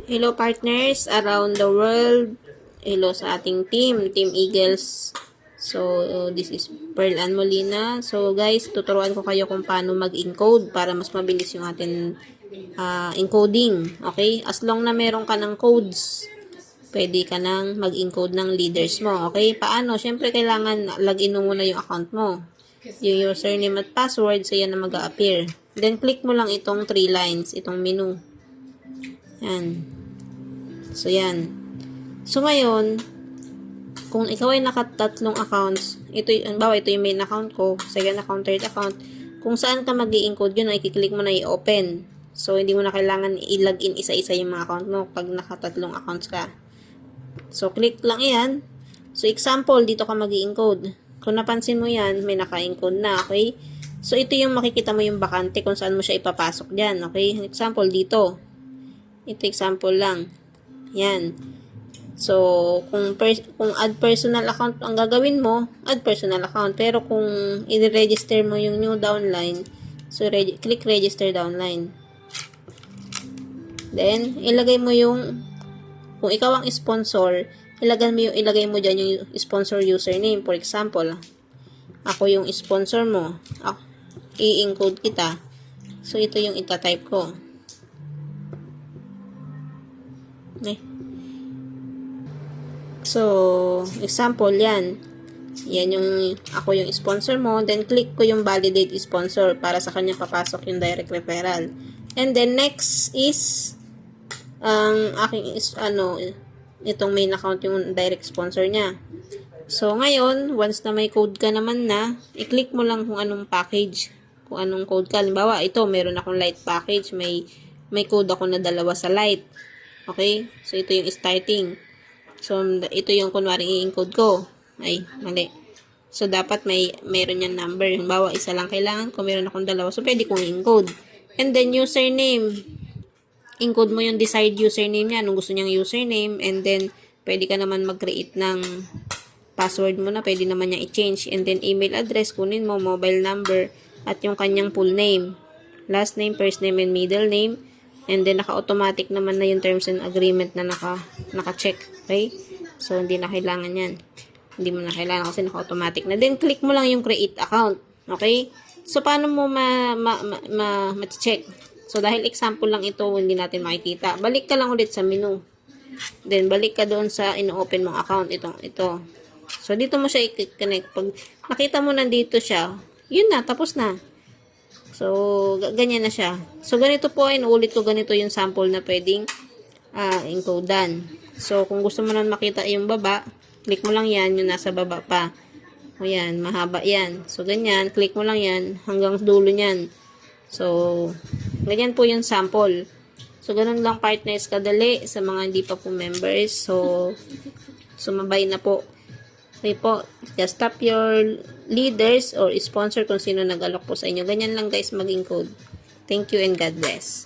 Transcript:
Hello partners around the world. Hello sa ating Team Eagles. So, this is Pearl Ann Molina. So, guys, tuturuan ko kayo kung paano mag-encode para mas mabilis yung ating encoding. Okay? As long na meron ka ng codes, pwede ka nang mag-encode ng leaders mo. Okay? Paano? Siyempre, kailangan login mo muna yung account mo. Yung username at password, so yan na mag-a-appear. Then, click mo lang itong 3 lines, itong menu. Yan. So, yan. So, ngayon, kung ikaw ay nakatatlong accounts, ito yung main account ko, second account, third account, kung saan ka mag-i-encode yun, ay kiklik mo na i-open. So, hindi mo na kailangan i-login isa-isa yung mga account mo pag nakatatlong accounts ka. So, click lang yan. So, example, dito ka mag-i-encode. Kung napansin mo yan, may naka-encode na, okay? So, ito yung makikita mo yung bakante kung saan mo siya ipapasok dyan, okay? Example, dito. Ito example lang. Yan. So, kung add personal account ang gagawin mo, add personal account. Pero kung i-register mo yung new downline, so click register downline. Then, ilagay mo yung, kung ikaw ang sponsor, ilagay mo dyan yung sponsor username. For example, ako yung sponsor mo. I-encode kita. So, ito yung ita-type ko. Okay. So, example yan. Yan yung, ako yung sponsor mo. Then, click ko yung validate sponsor para sa kanya papasok yung direct referral. And then, next is, aking is, itong main account yung direct sponsor niya. So, ngayon, once na may code ka naman na, i-click mo lang kung anong package. Kung anong code ka. Halimbawa, ito, meron akong light package. May code ako na 2 sa light. Okay? So, ito yung starting. So, ito yung kunwari i-encode ko. Ay, mali. So, dapat meron yan number. Halimbawa, isa lang kailangan. Kung meron akong 2, so pwede kong i-encode. And then, username. Encode mo yung desired username niya. Anong gusto niyang username. And then, pwede ka naman mag-create ng password mo na. Pwede naman niya i-change. And then, email address. Kunin mo, mobile number. At yung kanyang full name. Last name, first name, and middle name. And then, naka-automatic naman na yung terms and agreement na naka-check. Okay? So, hindi na kailangan yan. Hindi mo na kailangan kasi naka-automatic na. Then, click mo lang yung create account. Okay? So, paano mo ma-check? So, dahil example lang ito, hindi natin makikita. Balik ka lang ulit sa menu. Then, balik ka doon sa ino-open mong account. Ito. So, dito mo siya i-connect. Pag nakita mo nandito siya, yun na, tapos na. So, ganyan na siya. So, ganito po ay naulit ko ganito yung sample na pwedeng encodean. So, kung gusto mo na makita yung baba, click mo lang yan, yung nasa baba pa. O yan, mahaba yan. So, ganyan, click mo lang yan hanggang dulo niyan. So, ganyan po yung sample. So, ganun lang partners kadali sa mga hindi pa po members. So, sumabay na po. Okay po, just tap your leaders or sponsor kung sino nag-alok po sa inyo. Ganyan lang guys mag-encode. Thank you and God bless.